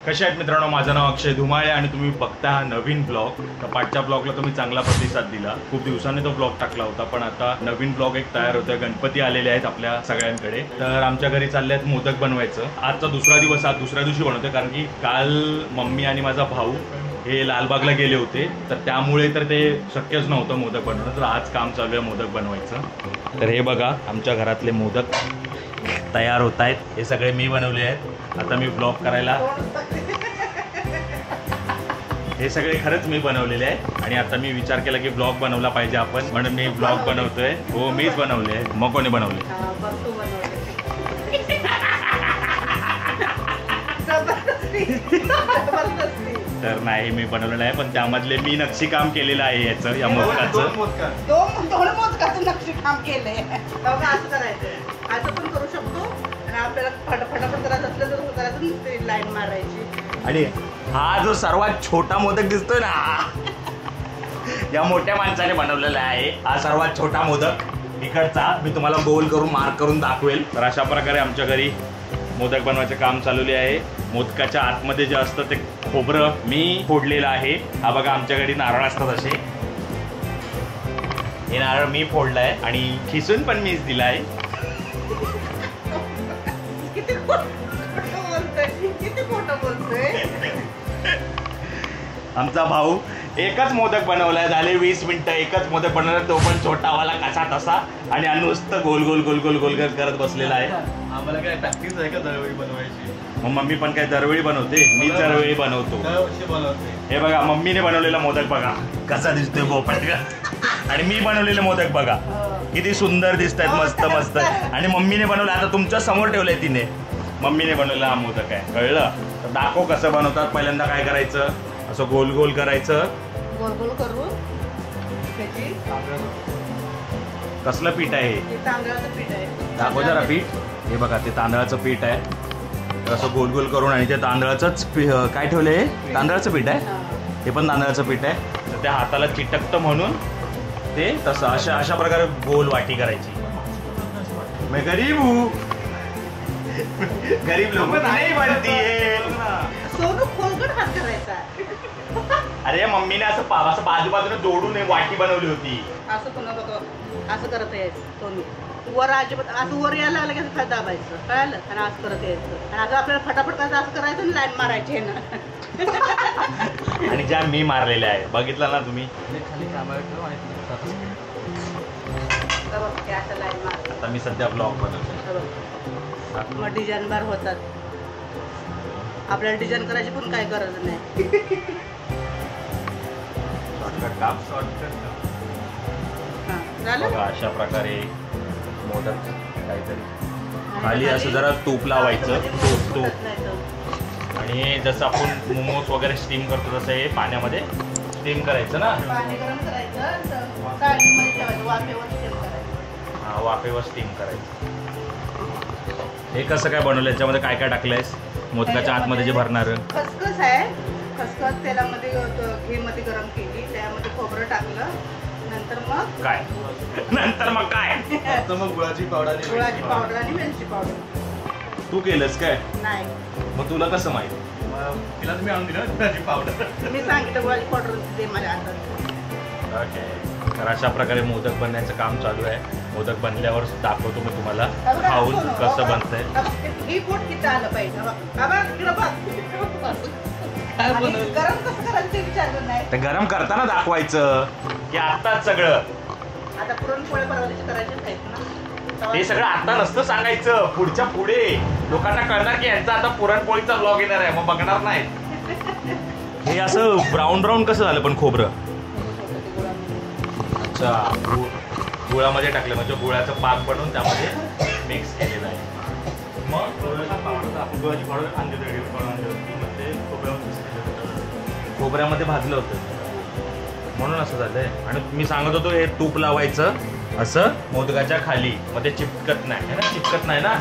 कशा आहेत मित्रांनो, माझं नाव अक्षय धुमाळे आणि तुम्ही बघता हा नवीन ब्लॉग. तर पाठच्या ब्लॉगला तुम्ही चांगला प्रतिसाद दिला. खूप दिवसांनी तो ब्लॉग टाकला होता, पण आता नवीन ब्लॉग एक तयार होतोय. गणपती आलेले आहेत आपल्या सगळ्यांकडे, तर आमच्या घरी चालले आहेत मोदक बनवायचं. आजचा दुसरा दिवस, आज दुसऱ्या दिवशी बनवतोय कारण की काल मम्मी आणि माझा भाऊ हे लालबागला गेले होते, तर त्यामुळे तर ते शक्यच नव्हतं मोदक बनवणं. तर आज काम चालू आहे मोदक बनवायचं. तर हे बघा आमच्या घरातले मोदक तयार होत आहेत. हे सगळे मी बनवले आहेत. आता मी ब्लॉग करायला, हे सगळे खरंच मी बनवलेले आहे आणि आता मी विचार केला की ब्लॉग बनवला पाहिजे आपण, म्हणून मी ब्लॉग बनवतोय. हो, मीच बनवले. मग कोणी बनवले? तर नाही, मी बनवलेलं आहे, पण त्यामधले मी नक्षीकाम केलेलं आहे याचं, या मोदकाचं. दोन मोदकाचं नक्षीकाम केलंय. असं करायचं, असं पण करू शकतो आणि आपल्याला फटाफट करायचं असलं तर करायचं, लाईन मारायची. आणि हा जो सर्वात छोटा मोदक दिसतोय ना, या मोठ्या माणसाने बनवलेला आहे. हा सर्वात छोटा मोदक इकडचा मी तुम्हाला गोल करून मार्क करून दाखवेल. तर अशा प्रकारे आमच्या घरी मोदक बनवायचे काम चालवले आहे. मोदकाच्या आतमध्ये जे असतं ते खोबरं मी फोडलेलं आहे. हा बघा आमच्या घरी नारळ असतात असे, हे नारळ मी फोडलाय आणि खिसून पण मीच दिलाय. आमचा भाऊ एकच मोदक बनवलाय, झाले 20 मिनिटं एकच मोदक बनवला, तो पण छोटावाला कसा तसा, आणि नुसतं गोल गोल गोल गोल गोल करत बसलेला आहे. आम्हाला काय प्रॅक्टिस आहे का दरवेळी बनवायची? मग मम्मी पण काय दरवेळी बनवते, मी दरवेळी बनवतो. हे बघा मम्मीने बनवलेला मोदक बघा कसा दिसतोय बोपट, आणि मी बनवलेले मोदक बघा किती सुंदर दिसत आहेत, मस्त मस्त. आणि मम्मीने बनवलं, आता तुमच्या समोर ठेवलंय तिने, मम्मीने बनवलेला हा मोदक आहे, कळलं? तर दाखव कसं बनवतात. पहिल्यांदा काय करायचं, असं गोल गोल करायचं, गोल गोल करून कसलं पीठ आहे हे? तांदळाचं पीठ आहे. दाखव जरा पीठ. हे बघा ते तांदळाचं पीठ आहे. तर असं गोल गोल करून, आणि ते तांदळाचंच काय ठेवलंय, तांदळाचं पीठ आहे. हे पण तांदळाचं पीठ आहे. तर त्या हाताला चिटकतं म्हणून ते तसं अशा प्रकारे गोल वाटी करायची. मैं गरीब हूँ, गरीब लोग नहीं बनती है. सोनू खोलगट हात करायचा. अरे मम्मीने असं बाजूबाजूने जोडून वाटी बनवली होती. असं पुन्हा बघ, असं करत यायचं सोनू. वर अजिबात असं वर यायला लागलं की खाली दाबायचं, कळालं? आणि असं करत यायचं, आणि असं आपल्याला फटाफट करायचं, असं करायचं आणि लाईन मारायची ना. आणि ज्या मी मारलेल्या आहे बघितलं ना तुम्ही. आता मी सध्या ब्लॉग बनवतो. मग डिझाईन बार होतात. आपल्याला डिझाईन करायची पण काय गरज नाही. काम झालं. अशा प्रकारे मोदक काहीतरी खाली असं जरा तूप लावायचं, तूप. आणि जसं आपण मोमोज वगैरे स्टीम करतो तसं हे पाण्यामध्ये स्टीम करायचं ना. पाणी गरम करायचं, चाळणीमध्ये ठेवायचं, वाफेवर स्टीम करायचं. हा, वाफेवर स्टीम करायचं. हे कसं काय बनवलं, याच्यामध्ये काय काय टाकलंयस मोदकाच्या आतमध्ये जे भरणार? खसखस आहे. खसखस तेलामध्ये घीमध्ये गरम केली, त्यामध्ये खोबरं टाकलं, नंतर मग काय मग गुळाची पावडर आणि वेलची पावडर. तू केलंस काय? नाही, मग तुला कसं माहिती? तिला तुम्ही आणून दिलं गुळाची पावडर. मी सांगितलं गुळाची पावडर दे माझ्या हातात. ओके. तर अशा प्रकारे मोदक बनण्याचं काम चालू आहे. मोदक बनल्यावर दाखवतो मी तुम्हाला खाऊन कसं बनतंय. ही पोट किती आलं पाहिजे. गरम कसं करायचं ते विचारलं नाही. ते गरम करताना दाखवायचं की आत्ताच सगळं. आता पुरणपोळ्या परवाची करायचीच आहेत ना. हे सगळं आता नसतं सांगायचं, पुढच्या पुढे लोकांना कळणार की यांचा आता पुरणपोळीचा ब्लॉग येणार आहे, मग बघणार नाही. हे असं ब्राऊन ब्राऊन कसं झालं पण खोबरं? अच्छा, गुळामध्ये टाकलं म्हणजे गुळाचं पाक बनवून त्यामध्ये मिक्स केलेलं आहे. मग आपण गुळाची पावडर खोबऱ्यामध्ये भाजलं होतं म्हणून असं झालंय. आणि मी सांगत होतो हे तूप लावायचं असं मोदकाच्या खाली, मग ते चिपकत नाही ना, चिपकत नाही ना.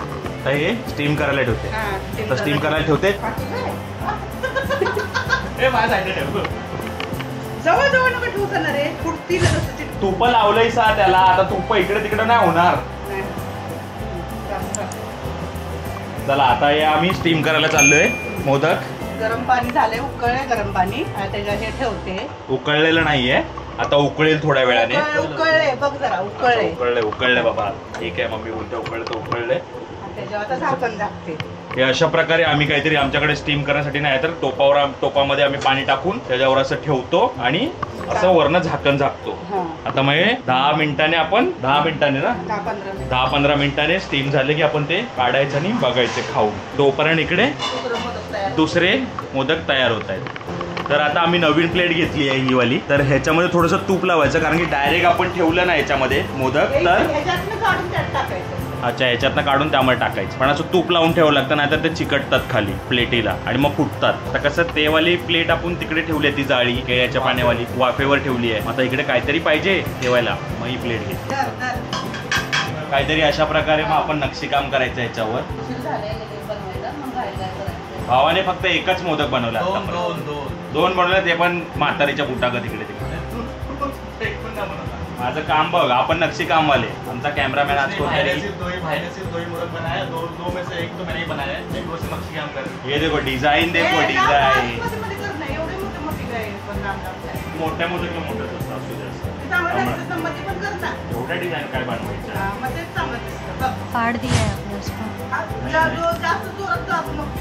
तर हे स्टीम करायला ठेवते, तर स्टीम करायला ठेवते. जवळ जवळ नका ठेवू करणार रे, फुटतील. तूप लावलंय सा त्याला, आता तूप इकडे तिकडे नाही होणार. चला आता हे आम्ही स्टीम करायला चाललोय मोदक. गरम पाणी झालंय, उकळलंय गरम पाणी. त्याच्यात हे ठेवते. उकळलेलं नाहीये, आता उकळेल थोड्या वेळाने. उकळले बघ जरा, उकळले. उकळले बाबा. ठीक आहे, मम्मी बोलते उकळले तर उकळले. त्याच्यावर आता झाकण झाकते. हे अशा प्रकारे आम्ही काहीतरी आमच्याकडे स्टीम करण्यासाठी नाही तर टोपामध्ये आम्ही पाणी टाकून त्याच्यावर असं ठेवतो आणि असं वरनं झाकण झाकतो. आता मग 10 मिनिटाने आपण 10 मिनिटाने ना 10-15 मिनिटाने स्टीम झाले की आपण ते काढायचं आणि बघायचे खाऊन. तोपर्यंत इकडे दुसरे मोदक तयार होत आहेत. तर आता आम्ही नवीन प्लेट घेतली आहे ही वाली. तर ह्याच्यामध्ये थोडंसं तूप लावायचं कारण की डायरेक्ट आपण ठेवलं ना याच्यामध्ये मोदक तर अच्छा ह्याच्यातनं काढून त्यामध्ये टाकायचं. पण असं तूप लावून ठेवावं लागतं नाहीतर ते चिकटतात खाली प्लेटीला आणि मग फुटतात. तर कसं ते वाली प्लेट आपण तिकडे ठेवली आहे, ती जाळी केळ्याच्या पाण्यावाली वाफेवर ठेवली आहे. आता इकडे काहीतरी पाहिजे ठेवायला, मग ही प्लेट घेतली. काहीतरी अशा प्रकारे मग आपण नक्षीकाम करायचं याच्यावर. भावाने फक्त एकच मोदक बनवला, दोन बनवले, ते पण म्हातारीच्या बुटागत तिकडे तिकडे. माझं काम बघ, आपण नक्षीकाम वाले. आमचा कॅमेरामॅन आज ये देखो डिझाईन, देखो डिझाईन. मोठ्या मोदक मोठं एवढ्या डिझाईन काय बनवायचं. फाड़ दिया है आपने उसको,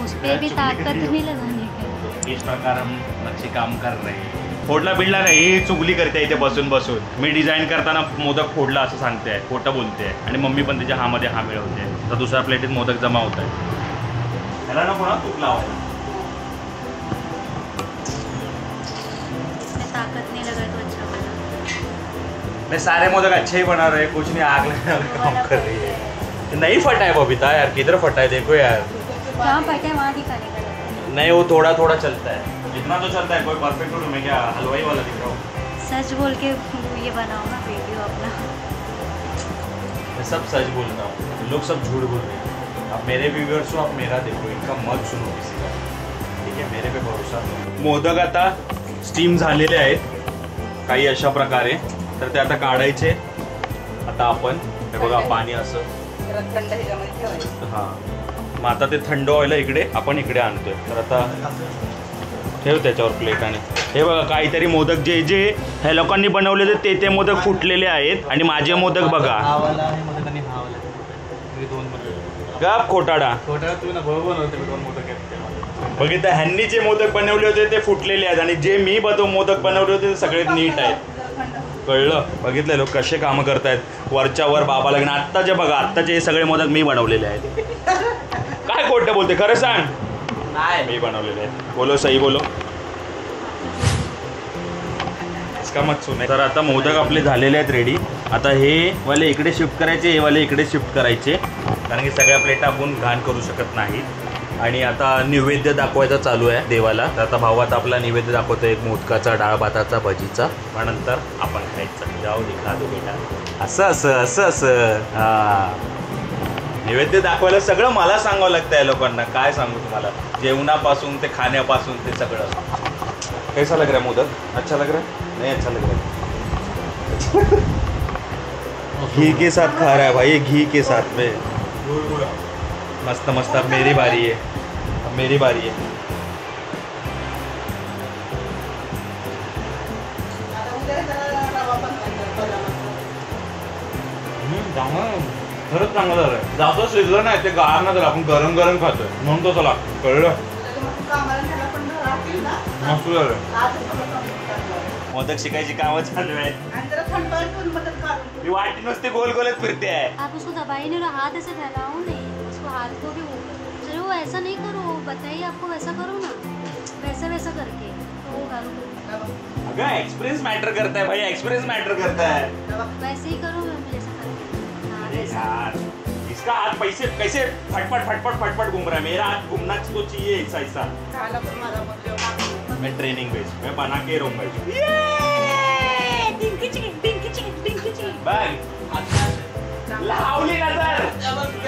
उस पे भी ताकत नहीं लगाने की. इस प्रकार हम नक्षीकाम कर रहे हैं. फोडला बिडला नाही, ही चुगली करते इथे बसून बसून. मी डिझाईन करताना मोदक फोडला असं सांगते, खोटं बोलते आणि मम्मी पण त्याच्या हामध्ये हा मिळवते. तर दुसऱ्या प्लेटीत मोदक जमा होत आहे. त्याला नको ना तूप लावायला. ताकत नहीं लगा तो अच्छा बना. मैं सारे मोदक अच्छे ही बना रहे, कुछ नहीं आग लगाने का काम कर रही है. नहीं फटा है बबीता यार, किधर फटा है देखो यार. जहाँ फटा है वहाँ दिखाने का. नहीं वो थोड़ा थोड़ा चलता है, इतना तो चलता है. कोई परफेक्ट हो, मैं क्या हलवाई वाला दिख रहा हूँ. सच बोल के ये बनाओ ना वीडियो अपना. मैं सब सच बोल रहा हूँ, लोग सब झूठ बोल रहे हैं. अब मेरे व्यूअर्स हो, आप मेरा देखो, इनका मत सुनो किसी का. ठीक है, मेरे पे भरोसा करो. मोदक आता स्टीम झालेले आहेत काही अशा प्रकारे. तर ते आता काढायचे. आता आपण हे बघा पाणी असं थंड ह्याच्यामध्ये ठेवायचं. हां, मग आता ते थंड व्हायला इकडे आपण इकडे आणतोय. तर आता ठेव त्याच्यावर प्लेट. आणि हे बघा काहीतरी मोदक जे जे ह्या लोकांनी बनवलेले ते मोदक फुटलेले आहेत आणि माझे मोदक बघा. गप खोटाडा. बघितलं, ह्यांनी जे मोदक बनवले होते ते फुटलेले आहेत आणि जे मी मोदक बनवले होते ते सगळे नीट आहेत. कळलं? बघितलं लोक कसे कामं करतायत वरच्या वर. बाबा लग्न आत्ताचे बघा, आत्ताचे हे सगळे मोदक मी बनवलेले आहेत. काय खोटं बोलते, खरं सांग. नाही मी बनवलेले आहेत. बोलो सही बोलो. इसका मत सुने. तर आता मोदक आपले झालेले आहेत रेडी. आता हे वाले इकडे शिफ्ट करायचे, हे वाले इकडे शिफ्ट करायचे कारण की सगळ्या प्लेटा आपण घाण करू शकत नाही. आणि आता नैवेद्य दाखवायचा चालू आहे देवाला. तर आता भाऊ आता आपला नैवेद्य दाखवतो, एक मोदकाचा, डाळ भाताचा, भजीचा. मग नंतर आपण खायचं. जाऊ दिखा दो बेटा. असं असं असं असं. हां, नैवेद्य दाखवायला सगळं मला सांगावं लागतं आहे लोकांना. काय सांगू तुम्हाला, जेवणापासून ते खाण्यापासून ते सगळं. कैसा लग रहा है मोदक? अच्छा लग रहा है? नहीं अच्छा लग रहा है. घी के साथ खा रहा है भाई, घी के साथ में. मस्त मस्त. अब मेरी बारी है, अब मेरी बारी है. खरंच चांगलं झालं. जास्त शिजलं नाही ते, गार ना झालं. आपण गरम गरम खातोय म्हणून तसं लागतं. कळलं? मस्त झालं. मोदक शिकायची कामं चालू आहेत. मी वाटी नुसती गोल गोलच फिरते आहे. आप उसको दबाई नहीं, हाथ ऐसे फैलाओ नहीं, उसको हाथ को भी चलो ऐसा नहीं करो. बताइए आपको वैसा करो ना, वैसा वैसा करके तो वो करो. अगं एक्सपीरियंस मॅटर करता है भाई, एक्सपीरियंस मॅटर करता है. वैसे ही करो जैसा करके. हाँ वैसा. यार इसका हाथ पैसे कैसे फटफट फटफट फटफट घूम रहा है. मेरा हाथ घूमना तो चाहिए ऐसा ऐसा. मैं ट्रेनिंग बेस मैं बना के रहूंगा. लावली नजर,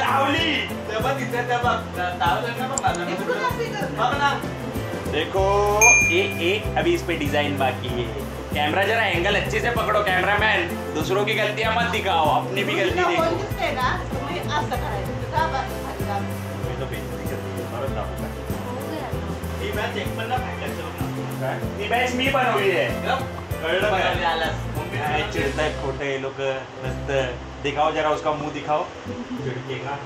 लावली. देखो ए अभी इस पे डिजाइन बाकी है. कैमरा जरा एंगल अच्छे से पकड़ो कैमरामैन. दूसरों की गलतियां मत दिखाओ, अपनी भी गलती देखो. काय? ती बॅच मी बनवली आहे. कळलं काय? चिडताय खोटे हे लोक मस्त. दिखाओ जरा उसका मुंह दिखाओ. चिडकेगा.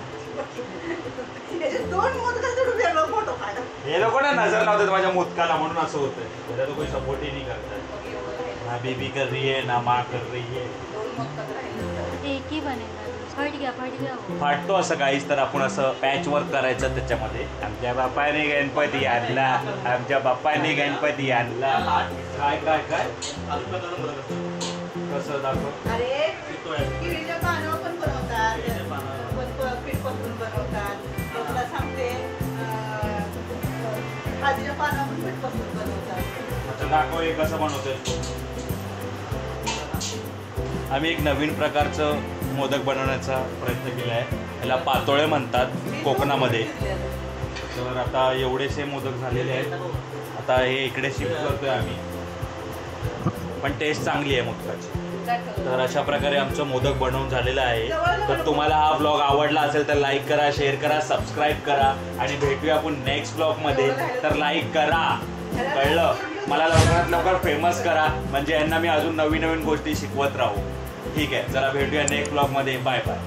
याचे 2 मोदक सोडून वेगळं फोटो काढ. हे लोक ना नजर लावतात माझ्या मोदकाला म्हणून असं होतंय. त्याला तो कोणी सपोर्ट ही नाही करतात. ना बीबी कर रही है ना माँ कर रही है. 2 मोदक राहिले. एक ही बनेगा फट गया वो. फाटतो असं काहीच तर आपण असं पॅच वर्क करायचं त्याच्यामध्ये. आमच्या बाप्पाने गणपती आणला, आमच्या बाप्पाने गणपती आणला. काय काय काय कसं दाखव. अरे केळीच्या पानावर पण बनवतात, पीठपासून बनवतात. मग तुला सांगते हळदीच्या पानावर पण पीठपासून बनवतात. आता दाखव हे कसं बनवतोय. आम्ही एक नवीन प्रकारचं मोदक बनवण्याचा प्रयत्न केला आहे. याला पातोळे म्हणतात कोकणामध्ये. तर आता एवढेसे मोदक झालेले आहेत. आता हे इकडे शिफ्ट करतोय आम्ही, पण टेस्ट चांगली आहे मोदकाची. तर अशा प्रकारे आमचं मोदक बनवून झालेलं आहे. तर तुम्हाला हा ब्लॉग आवडला असेल तर लाईक करा, शेअर करा, सबस्क्राईब करा आणि भेटूया आपण नेक्स्ट ब्लॉगमध्ये. तर लाईक करा, कळलं. मला लवकरात लवकर फेमस करा म्हणजे यांना मी अजून नवीन नवीन गोष्टी शिकवत राहू. ठीक आहे, चला भेटूया नेक्स्ट ब्लॉगमध्ये. Bye bye.